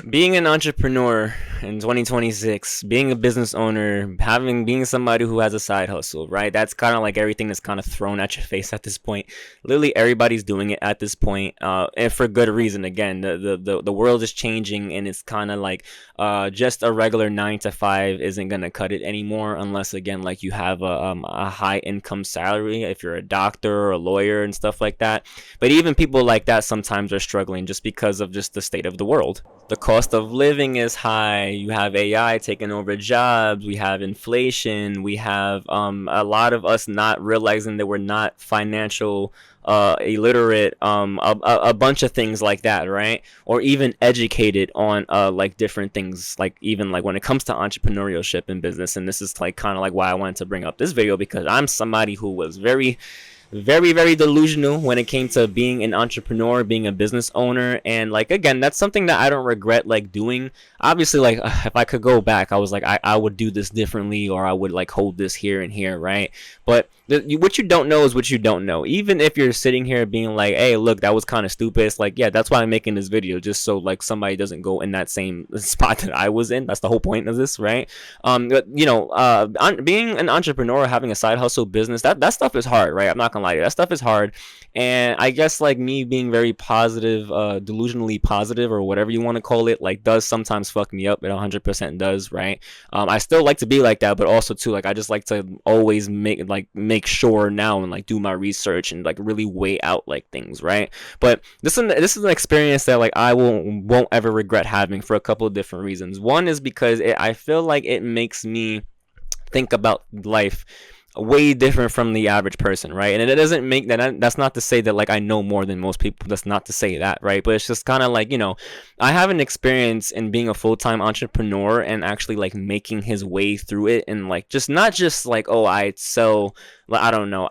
Being an entrepreneur in 2026, being a business owner, being somebody who has a side hustle, right? That's kind of like everything that's kind of thrown at your face at this point. Literally everybody's doing it at this point, and for good reason. Again, the world is changing, and it's kind of like just a regular 9 to 5 isn't gonna cut it anymore, unless again like you have a high income salary if you're a doctor or a lawyer and stuff like that. But even people like that sometimes are struggling just because of just the state of the world. The cost of living is high. You have AI taking over jobs. We have inflation. We have a lot of us not realizing that we're not financial illiterate, a bunch of things like that, right? Or even educated on like different things, like even like when it comes to entrepreneurship and business. And this is like kind of like why I wanted to bring up this video, because I'm somebody who was very delusional when it came to being an entrepreneur, being a business owner. And like again, that's something that I don't regret like doing. Obviously, like if I could go back, I was like I would do this differently, or I would like hold this here and here, right? But what you don't know is what you don't know. Even if you're sitting here being like, hey, look, that was kind of stupid, it's like, yeah, that's why I'm making this video, just so like somebody doesn't go in that same spot that I was in. That's the whole point of this, right? Being an entrepreneur, having a side hustle business, that stuff is hard, right? I'm not gonna lie to you, that stuff is hard. And I guess like me being very positive, delusionally positive, or whatever you want to call it, like does sometimes fuck me up. It 100% does, right? I still like to be like that, but also too, like I just like to always make sure now and like do my research and like really weigh out like things, right? But this is an experience that like I won't ever regret having, for a couple of different reasons. One is because I feel like it makes me think about life way different from the average person, right? And it doesn't make that's not to say that like I know more than most people. That's not to say that, right? But it's just kind of like, I have an experience in being a full-time entrepreneur and actually like making his way through it, and like just not just like, oh, I sell, I don't know,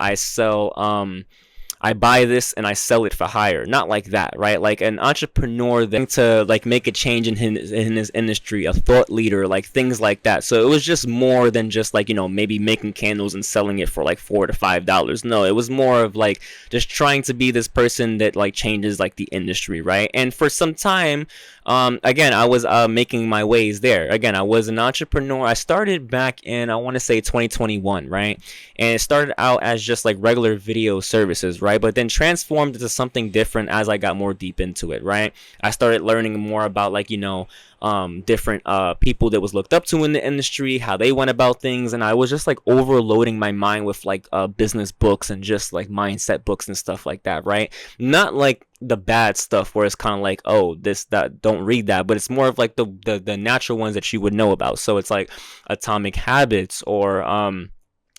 I buy this and I sell it for higher. Not like that, right? Like an entrepreneur then to like make a change in his industry, a thought leader, like things like that. So it was just more than just like, maybe making candles and selling it for like $4 to $5. No, it was more of like just trying to be this person that like changes like the industry, right? And for some time, again, I was making my ways there. Again, I was an entrepreneur. I started back in, I want to say 2021, right? And it started out as just like regular video services, right? But then transformed into something different as I got more deep into it, right? I started learning more about like, different people that was looked up to in the industry, how they went about things. And I was just like overloading my mind with like business books and just like mindset books and stuff like that, right? Not like the bad stuff where it's kind of like, oh, this, that, don't read that, but it's more of like the natural ones that you would know about. So it's like Atomic Habits, or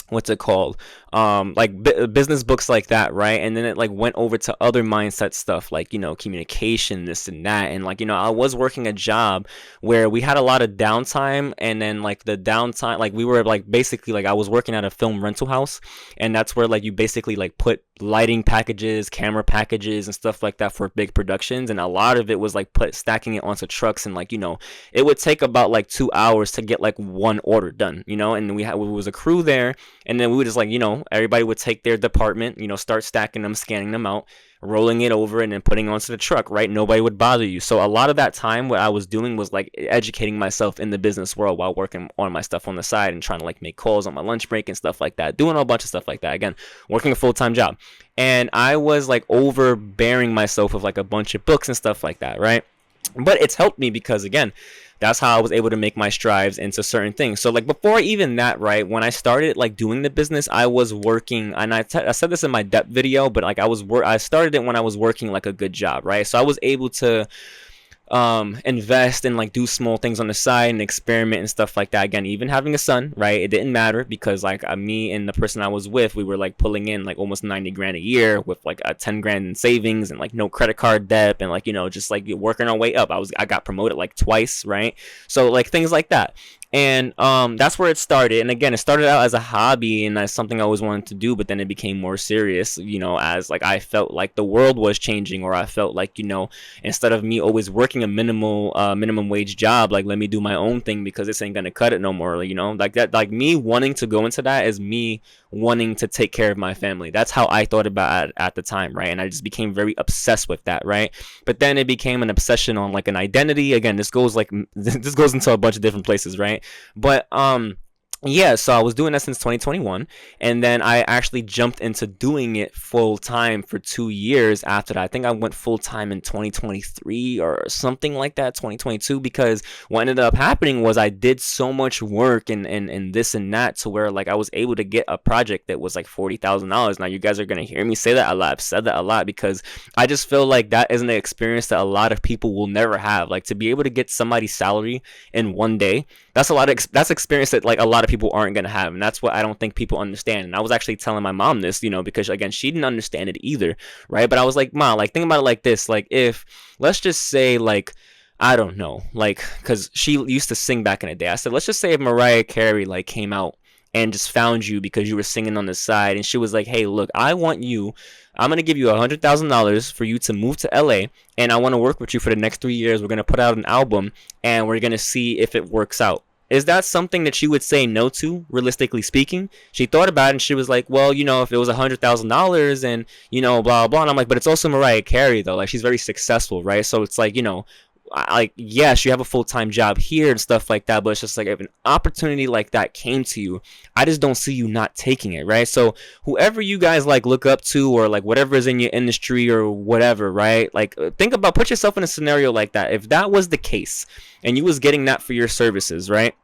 what's it called, like business books like that, right? And then it like went over to other mindset stuff, like communication, this and that. And like I was working a job where we had a lot of downtime, and then like the downtime, like we were like basically like I was working at a film rental house, and that's where like you basically like put lighting packages, camera packages and stuff like that for big productions. And a lot of it was like stacking it onto trucks, and like it would take about like 2 hours to get like one order done, and we was a crew there. And then we would just like, everybody would take their department, start stacking them, scanning them out, rolling it over, and then putting it onto the truck, right? Nobody would bother you. So a lot of that time, what I was doing was like educating myself in the business world while working on my stuff on the side, and trying to like make calls on my lunch break and stuff like that, doing a bunch of stuff like that. Again, working a full-time job. And I was like overbearing myself with like a bunch of books and stuff like that, right? But it's helped me because, again, that's how I was able to make my strides into certain things. So like before even that, right, when I started like doing the business, I was working, and I said this in my depth video, but like I started it when I was working like a good job, right? So I was able to invest and like do small things on the side and experiment and stuff like that. Again, even having a son, right, it didn't matter, because like me and the person I was with, we were like pulling in like almost 90 grand a year with like a 10 grand in savings and like no credit card debt, and like just like working our way up. I got promoted like twice, right? So like things like that. And that's where it started. And again, it started out as a hobby and as something I always wanted to do, but then it became more serious, as like I felt like the world was changing, or I felt like, instead of me always working a minimum wage job, like let me do my own thing, because this ain't gonna cut it no more, like that, like me wanting to go into that is me wanting to take care of my family. That's how I thought about it at the time, right? And I just became very obsessed with that, right? But then it became an obsession on like an identity. Again, this goes like this goes into a bunch of different places, right? But yeah, so I was doing that since 2021, and then I actually jumped into doing it full time for 2 years after that. I think I went full time in 2023 or something like that, 2022, because what ended up happening was I did so much work and this and that to where like I was able to get a project that was like $40,000. Now you guys are gonna hear me say that a lot. I've said that a lot because I just feel like that is an experience that a lot of people will never have. Like to be able to get somebody's salary in one day, that's a lot of that's experience that like a lot of people aren't going to have, and that's what I don't think people understand. And I was actually telling my mom this, because again, she didn't understand it either, right? But I was like, Mom, like think about it like this, like if let's just say like I don't know, like because she used to sing back in the day. I said, let's just say if Mariah Carey like came out and just found you because you were singing on the side, and she was like, hey, look, I'm gonna give you $100,000 for you to move to LA, and I want to work with you for the next 3 years. We're gonna put out an album, and we're gonna see if it works out. Is that something that she would say no to, realistically speaking? She thought about it and she was like, well, if it was $100,000 and, blah, blah. And I'm like, but it's also Mariah Carey, though. Like, she's very successful, right? So it's like, like, yes, you have a full-time job here and stuff like that, but it's just like if an opportunity like that came to you, I just don't see you not taking it, right? So whoever you guys like look up to or like whatever is in your industry or whatever, right? Like put yourself in a scenario like that. If that was the case and you was getting that for your services, right?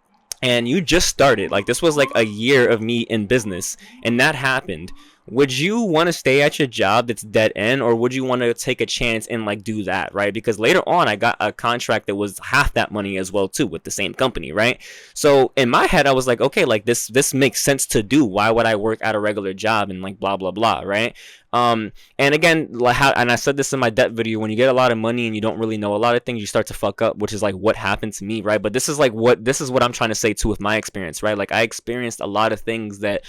And you just started, like this was like a year of me in business and that happened, would you want to stay at your job that's dead end, or would you want to take a chance and like do that, right? Because later on I got a contract that was half that money as well too with the same company, right? So in my head I was like, okay, like this makes sense to do. Why would I work at a regular job and like blah blah blah, right? And again, and I said this in my debt video, when you get a lot of money and you don't really know a lot of things, you start to fuck up, which is like what happened to me, right? But this is what I'm trying to say too with my experience, right? Like I experienced a lot of things that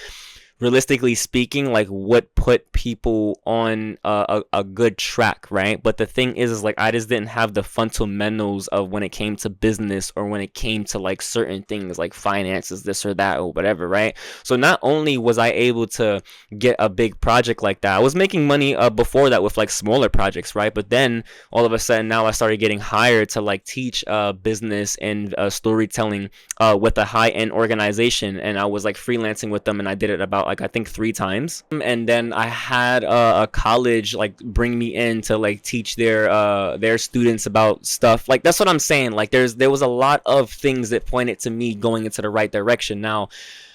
realistically speaking like what put people on a good track, right? But the thing is like I just didn't have the fundamentals of when it came to business or when it came to like certain things like finances, this or that or whatever, right? So not only was I able to get a big project like that, I was making money before that with like smaller projects, right? But then all of a sudden now I started getting hired to like teach business and storytelling with a high-end organization, and I was like freelancing with them, and I did it about like I think 3 times. And then I had a college like bring me in to like teach their students about stuff. Like that's what I'm saying. Like there was a lot of things that pointed to me going into the right direction. Now,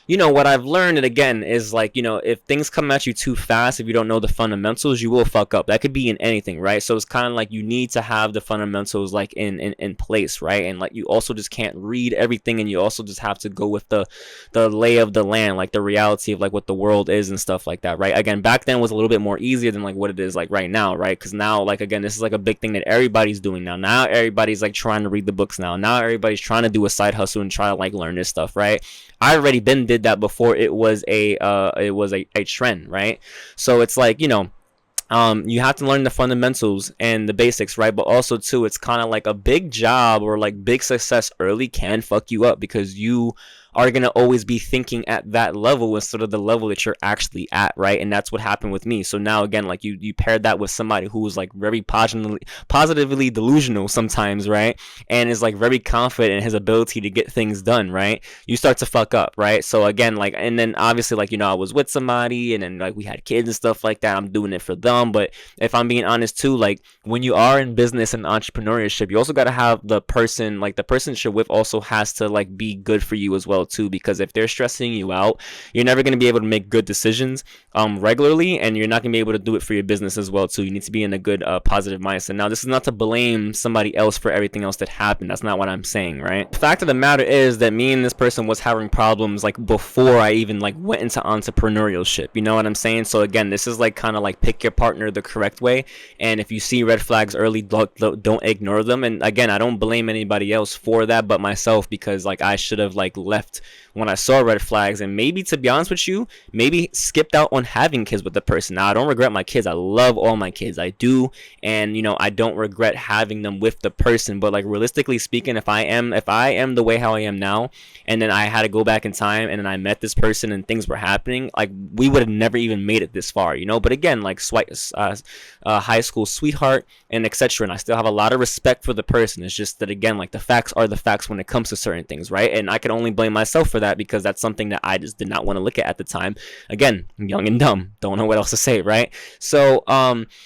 what I've learned, and again, is like, if things come at you too fast, if you don't know the fundamentals, you will fuck up. That could be in anything, right? So it's kind of like you need to have the fundamentals like in place, right? And like you also just can't read everything, and you also just have to go with the lay of the land, like the reality of like what the world is and stuff like that, right? Again, back then was a little bit more easier than like what it is like right now, right? Because now, like again, this is like a big thing that everybody's doing now. Now everybody's like trying to read the books now. Now everybody's trying to do a side hustle and try to like learn this stuff, right? I already did that before it was a trend, right? So it's like, you have to learn the fundamentals and the basics, right? But also too, it's kind of like a big job or like big success early can fuck you up because you are going to always be thinking at that level instead of the level that you're actually at, right? And that's what happened with me. So now again, like you paired that with somebody who was like very positively delusional sometimes, right? And is like very confident in his ability to get things done, right? You start to fuck up, right? So again, like, and then obviously like, I was with somebody and then like we had kids and stuff like that. I'm doing it for them. But if I'm being honest too, like when you are in business and entrepreneurship, you also got to have the person you're with also has to like be good for you as well too, because if they're stressing you out, you're never going to be able to make good decisions regularly, and you're not going to be able to do it for your business as well too. You need to be in a good positive mindset. Now, this is not to blame somebody else for everything else that happened. That's not what I'm saying, right? The fact of the matter is that me and this person was having problems like before I even like went into entrepreneurship. You know what I'm saying? So again, this is like kind of like pick your partner the correct way, and if you see red flags early, don't ignore them. And again, I don't blame anybody else for that but myself, because like I should have like left stopped when I saw red flags, and maybe, to be honest with you, maybe skipped out on having kids with the person. Now, I don't regret my kids. I love all my kids. I do. And, I don't regret having them with the person. But like, realistically speaking, if I am the way how I am now, and then I had to go back in time, and then I met this person and things were happening, like, we would have never even made it this far, But again, like, high school sweetheart and etc. And I still have a lot of respect for the person. It's just that, again, like, the facts are the facts when it comes to certain things, right? And I can only blame myself for that, because that's something that I just did not want to look at the time. Again, I'm young and dumb, don't know what else to say, right? So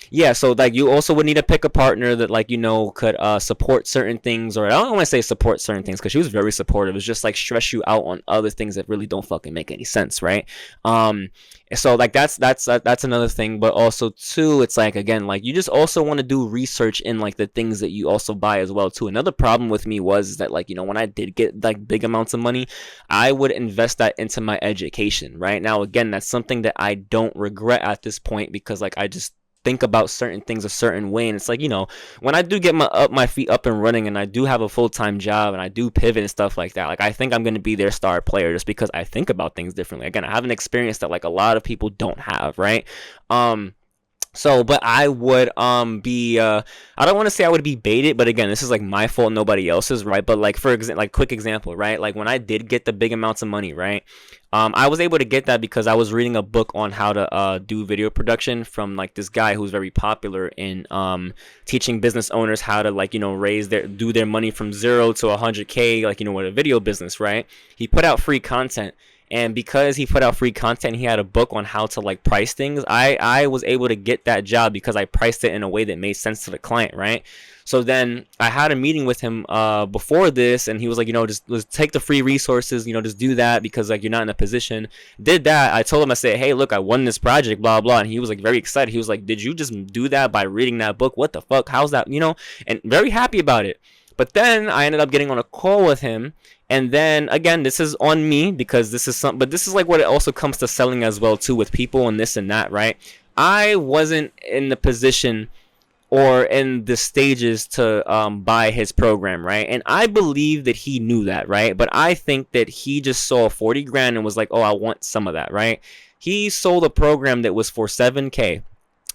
yeah, so like, you also would need to pick a partner that, like, could support certain things, or I don't want to say support certain things, because she was very supportive. It's just like stress you out on other things that really don't fucking make any sense, right? So like, that's another thing. But also too, it's like, again, like, you just also want to do research in like the things that you also buy as well too. Another problem with me was that, like, when I did get like big amounts of money, I would invest that into my education, right? Now, again, that's something that I don't regret at this point, because like, I just think about certain things a certain way. And it's like, when I do get my feet up and running, and I do have a full-time job, and I do pivot and stuff like that, like, I think I'm going to be their star player, just because I think about things differently. Again, I have an experience that like a lot of people don't have, right? So, but I would be I don't want to say I would be baited, but again, this is like my fault, nobody else's, right? But like, for example, like, quick example, right? Like, when I did get the big amounts of money, right? I was able to get that because I was reading a book on how to do video production from like this guy who's very popular in teaching business owners how to, like, do their money from 0 to 100K, like, with a video business, right? He put out free content. And because he put out free content, he had a book on how to like price things. I was able to get that job because I priced it in a way that made sense to the client, right? So then I had a meeting with him before this, and he was like, just take the free resources, just do that, because like, you're not in a position. Did that. I told him, I said, hey, look, I won this project, blah, blah. And he was like very excited. He was like, did you just do that by reading that book? What the fuck? How's that? And very happy about it. But then I ended up getting on a call with him. And then again, this is on me, because this is but this is like what it also comes to selling as well too, with people and this and that, right? I wasn't in the position or in the stages to buy his program, right? And I believe that he knew that, right? But I think that he just saw 40 grand and was like, oh, I want some of that, right? He sold a program that was for 7K,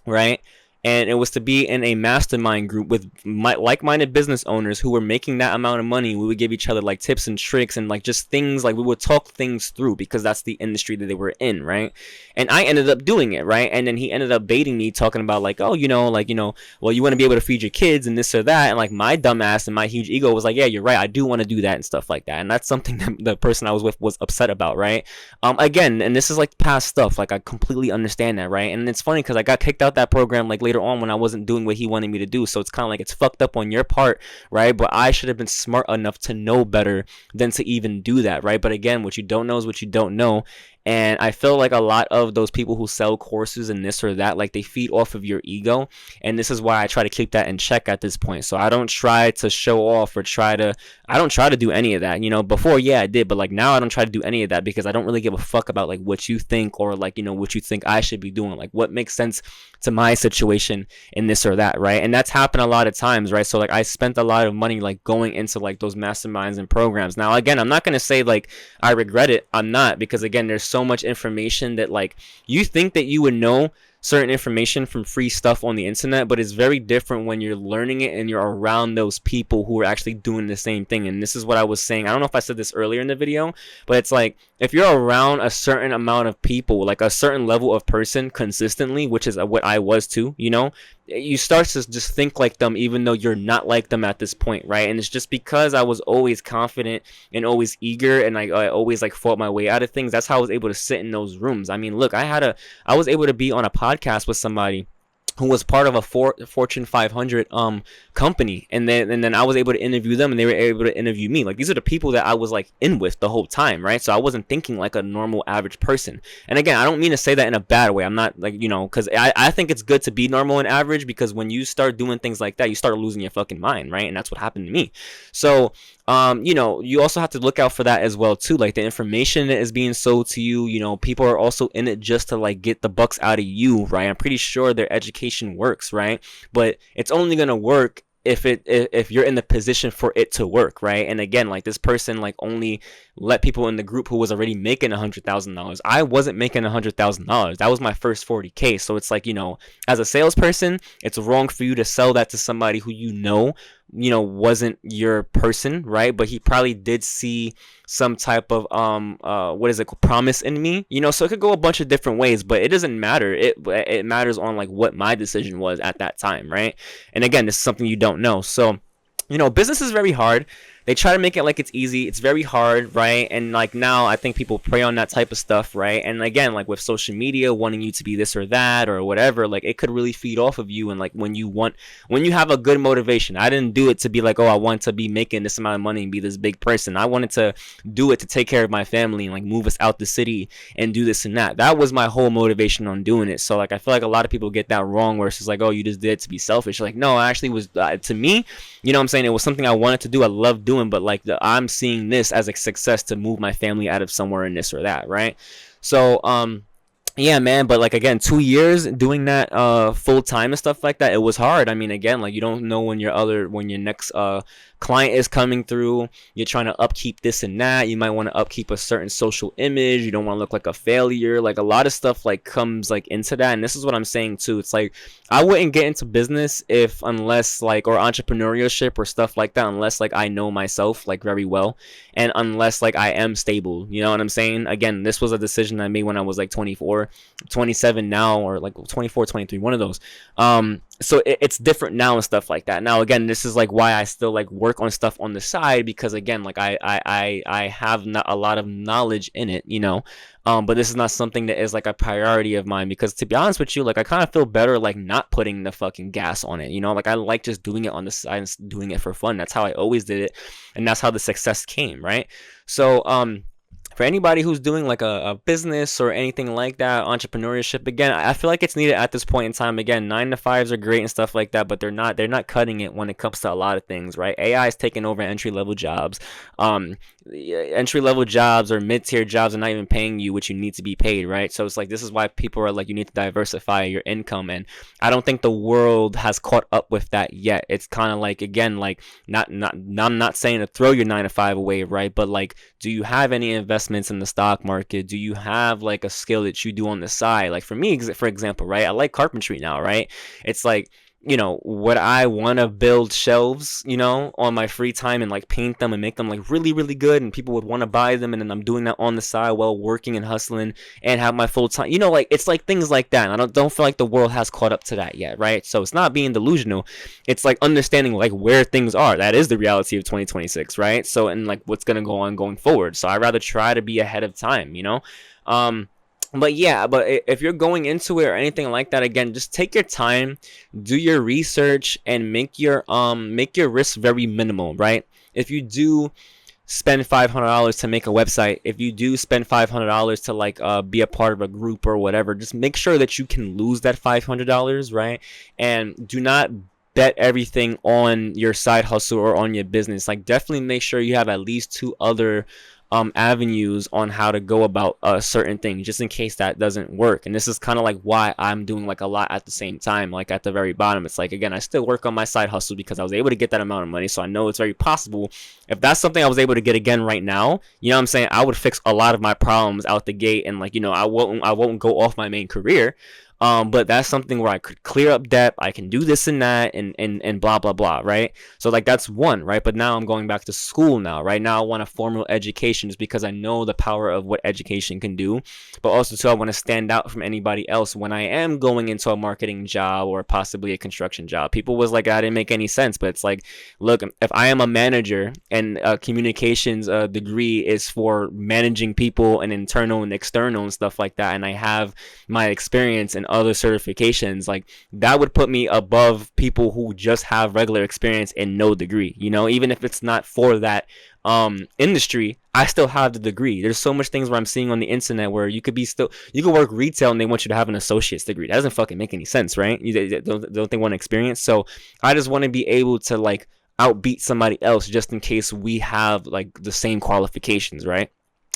right? And it was to be in a mastermind group with like-minded business owners who were making that amount of money. We would give each other like tips and tricks and like just things, like we would talk things through, because that's the industry that they were in, right? And I ended up doing it, right? And then he ended up baiting me, talking about like, oh, well, you want to be able to feed your kids and this or that. And like, my dumb ass and my huge ego was like, yeah, you're right, I do want to do that and stuff like that. And that's something that the person I was with was upset about, right? Again, and this is like past stuff, like I completely understand that, right? And it's funny because I got kicked out that program like later on when I wasn't doing what he wanted me to do. So it's kind of like, it's fucked up on your part, right? But I should have been smart enough to know better than to even do that, right? But again, what you don't know is what you don't know. And I feel like a lot of those people who sell courses and this or that, like, they feed off of your ego. And this is why I try to keep that in check at this point. So I don't try to show off or I don't try to do any of that. Before, yeah, I did. But like now I don't try to do any of that, because I don't really give a fuck about like what you think, or like, what you think I should be doing. Like, what makes sense to my situation in this or that, right? And that's happened a lot of times, right? So like, I spent a lot of money like going into like those masterminds and programs. Now, again, I'm not going to say like I regret it. I'm not, because again, there's so much information that like, you think that you would know certain information from free stuff on the internet, but it's very different when you're learning it and you're around those people who are actually doing the same thing. And this is what I was saying. I don't know if I said this earlier in the video, but it's like, if you're around a certain amount of people, like a certain level of person consistently, which is what I was too, you start to just think like them, even though you're not like them at this point, right? And it's just because I was always confident and always eager, and I always like fought my way out of things. That's how I was able to sit in those rooms. I mean, look, I was able to be on a podcast with somebody who was part of a Fortune 500 company, and then I was able to interview them, and they were able to interview me. Like, these are the people that I was like in with the whole time, right? So I wasn't thinking like a normal average person. And again, I don't mean to say that in a bad way. I'm not like, because I think it's good to be normal and average, because when you start doing things like that, you start losing your fucking mind, right? And that's what happened to me. So you also have to look out for that as well too. Like, the information that is being sold to you, people are also in it just to like get the bucks out of you, right? I'm pretty sure their education works, right? But it's only gonna work if you're in the position for it to work, right? And again, like this person like only let people in the group who was already making $100,000. I wasn't making $100,000. That was my first 40K. So it's like, as a salesperson, it's wrong for you to sell that to somebody who wasn't your person, right? But he probably did see some type of what is it, promise in me, so it could go a bunch of different ways, but it doesn't matter. It matters on like what my decision was at that time, right? And again, this is something you don't know. So business is very hard. They try to make it like it's easy. It's very hard, right? And like now, I think people prey on that type of stuff, right? And again, like with social media wanting you to be this or that or whatever, like it could really feed off of you. And like when you have a good motivation, I didn't do it to be like, oh, I want to be making this amount of money and be this big person. I wanted to do it to take care of my family and like move us out the city and do this and that. That was my whole motivation on doing it. So like I feel like a lot of people get that wrong, where it's just like, oh, you just did it to be selfish. Like no, I actually was to me, what I'm saying, it was something I wanted to do. I loved doing, but like I'm seeing this as a success to move my family out of somewhere in this or that, right? So yeah, man, but like again, 2 years doing that full time and stuff like that, it was hard. I mean, again, like you don't know when your next client is coming through. You're trying to upkeep this and that. You might want to upkeep a certain social image. You don't want to look like a failure. Like a lot of stuff like comes like into that. And this is what I'm saying too. It's like I wouldn't get into business unless like, or entrepreneurship or stuff like that, unless like I know myself like very well, and unless like I am stable. You know what I'm saying? Again, this was a decision I made when I was like 24, 27 now, or like 24, 23, one of those. So it's different now and stuff like that. Now again, this is like why I still like work on stuff on the side, because again, like I have not a lot of knowledge in it, but this is not something that is like a priority of mine, because to be honest with you, like I kind of feel better like not putting the fucking gas on it, like I like just doing it on the side and doing it for fun. That's how I always did it, and that's how the success came, right? So for anybody who's doing like a business or anything like that, entrepreneurship, again, I feel like it's needed at this point in time. Again, 9 to 5s are great and stuff like that, but they're not cutting it when it comes to a lot of things, right? AI is taking over entry-level jobs. Entry-level jobs or mid-tier jobs are not even paying you what you need to be paid, right? So it's like, this is why people are like, you need to diversify your income, and I don't think the world has caught up with that yet. It's kind of like, again, like I'm not saying to throw your 9 to 5 away, right? But like, do you have any investments in the stock market? Do you have like a skill that you do on the side? Like for me, for example, right, I like carpentry now, right? It's like, would I want to build shelves, on my free time and like paint them and make them like really, really good, and people would want to buy them, and then I'm doing that on the side while working and hustling and have my full time, like it's like things like that. And I don't feel like the world has caught up to that yet, right? So it's not being delusional. It's like understanding like where things are. That is the reality of 2026, right? So, and like what's going to go on going forward. So I'd rather try to be ahead of time, But yeah, but if you're going into it or anything like that, again, just take your time, do your research, and make your risk very minimal, right? If you do spend $500 to make a website, if you do spend $500 to like be a part of a group or whatever, just make sure that you can lose that $500, right? And do not bet everything on your side hustle or on your business. Like definitely make sure you have at least 2 other avenues on how to go about a certain thing, just in case that doesn't work. And this is kind of like why I'm doing like a lot at the same time. Like at the very bottom, it's like, again, I still work on my side hustle because I was able to get that amount of money. So I know it's very possible, if that's something I was able to get again right now, what I'm saying, I would fix a lot of my problems out the gate, and like, I won't go off my main career. But that's something where I could clear up debt. I can do this and that and blah, blah, blah, right? So like that's one, right? But now I'm going back to school now, right? Now I want a formal education just because I know the power of what education can do. But also too, I want to stand out from anybody else when I am going into a marketing job or possibly a construction job. People was like, I didn't make any sense. But it's like, look, if I am a manager and a communications degree is for managing people and internal and external and stuff like that, and I have my experience and other certifications, like that would put me above people who just have regular experience and no degree, even if it's not for that industry. I still have the degree. There's so much things where I'm seeing on the internet where you could work retail and they want you to have an associate's degree. That doesn't fucking make any sense, right? Don't they want experience? So I just want to be able to like outbeat somebody else just in case we have like the same qualifications, right?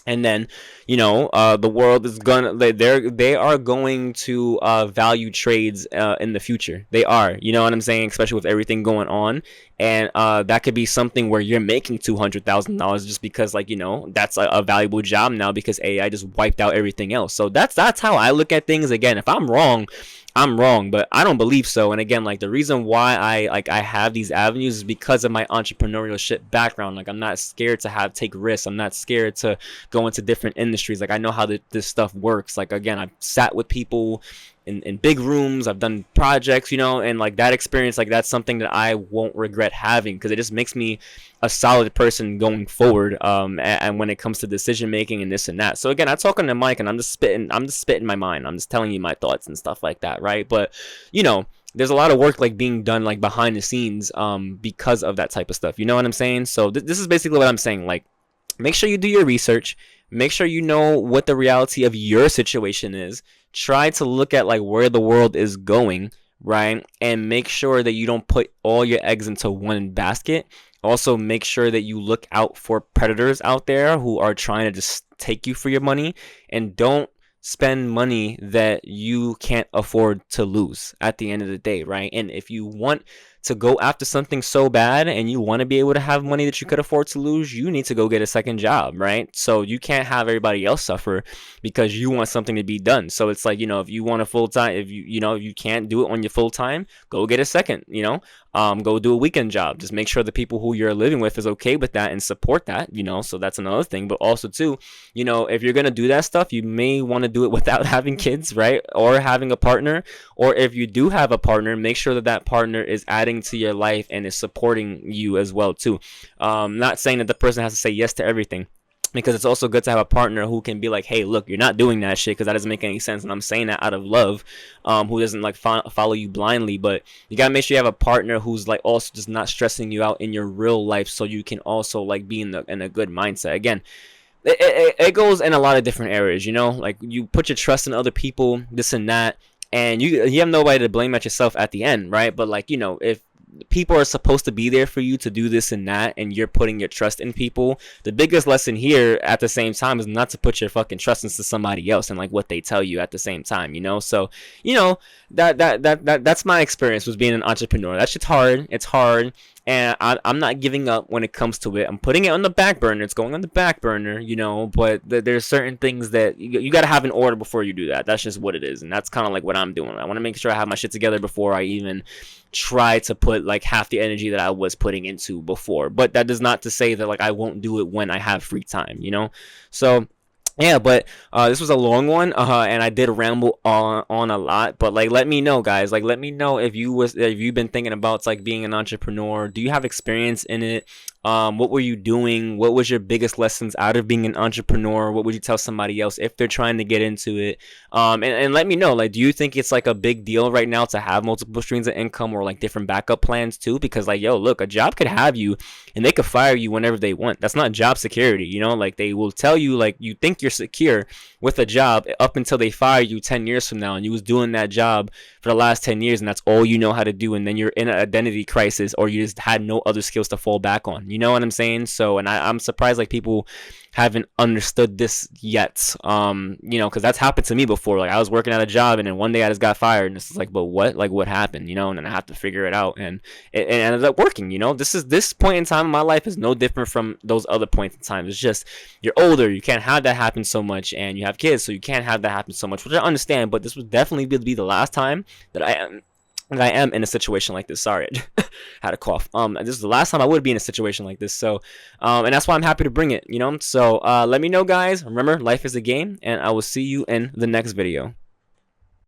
And then, the world is gonna they are going to value trades in the future. They are, you know what I'm saying, especially with everything going on. And that could be something where you're making $200,000 just because, like, that's a valuable job now because AI just wiped out everything else. So that's how I look at things. Again, if I'm wrong, I'm wrong, but I don't believe so. And again, like, the reason why I have these avenues is because of my entrepreneurship background. Like, I'm not scared to take risks. I'm not scared to go into different industries. Like, I know how this stuff works. Like, again, I've sat with people in big rooms. I've done projects, and like that experience, like, that's something that I won't regret having, because it just makes me a solid person going forward. And when it comes to decision making and this and that. So again, I talk on the mic and I'm just spitting my mind. I'm just telling you my thoughts and stuff like that, right? But there's a lot of work, like, being done, like, behind the scenes, because of that type of stuff. You know what I'm saying? So this is basically what I'm saying. Like, make sure you do your research. Make sure you know what the reality of your situation is. Try to look at, like, where the world is going, right? And make sure that you don't put all your eggs into one basket. Also, make sure that you look out for predators out there who are trying to just take you for your money, and don't spend money that you can't afford to lose at the end of the day, right? And if you want to go after something so bad and you want to be able to have money that you could afford to lose, you need to go get a second job, right? So you can't have everybody else suffer because you want something to be done. So it's like, if you want a full time, if you can't do it on your full time, go get a second, go do a weekend job. Just make sure the people who you're living with is okay with that and support that, so that's another thing. But also too, if you're going to do that stuff, you may want to do it without having kids, right? Or having a partner. Or if you do have a partner, make sure that that partner is adding to your life and is supporting you as well too. Not saying that the person has to say yes to everything, because it's also good to have a partner who can be like, hey, look, you're not doing that shit because that doesn't make any sense. And I'm saying that out of love, who doesn't like follow you blindly. But you got to make sure you have a partner who's like also just not stressing you out in your real life, so you can also like be in a good mindset. Again, it goes in a lot of different areas, like you put your trust in other people, this and that, and you have nobody to blame at yourself at the end, right? But like, if people are supposed to be there for you to do this and that, and you're putting your trust in people, the biggest lesson here at the same time is not to put your fucking trust into somebody else and like what they tell you at the same time, so that's my experience was being an entrepreneur. That shit's hard. It's hard. And I'm not giving up when it comes to it. I'm putting it on the back burner. It's going on the back burner, but there's certain things that you got to have in order before you do that. That's just what it is. And that's kind of like what I'm doing. I want to make sure I have my shit together before I even try to put like half the energy that I was putting into before. But that does not to say that like I won't do it when I have free time, So yeah, but this was a long one, and I did ramble on a lot. But like, let me know, guys. Like, let me know if you've been thinking about like being an entrepreneur. Do you have experience in it? What were you doing? What was your biggest lessons out of being an entrepreneur? What would you tell somebody else if they're trying to get into it? And let me know, like, do you think it's like a big deal right now to have multiple streams of income or like different backup plans too? Because like, yo, look, a job could have you and they could fire you whenever they want. That's not job security, like they will tell you like you think you're secure with a job up until they fire you 10 years from now, and you was doing that job for the last 10 years and that's all you know how to do, and then you're in an identity crisis or you just had no other skills to fall back on. You know what I'm saying? So, and I'm surprised like people haven't understood this yet. Because that's happened to me before. Like I was working at a job and then one day I just got fired, and it's like, but what? Like what happened? And then I have to figure it out, and it ended up working. This point in time in my life is no different from those other points in time. It's just you're older, you can't have that happen so much, and you have kids, so you can't have that happen so much, which I understand. But this would definitely be the last time that I am in a situation like this. Sorry, had a cough. This is the last time I would be in a situation like this. So, and that's why I'm happy to bring it. So, let me know, guys. Remember, life is a game, and I will see you in the next video.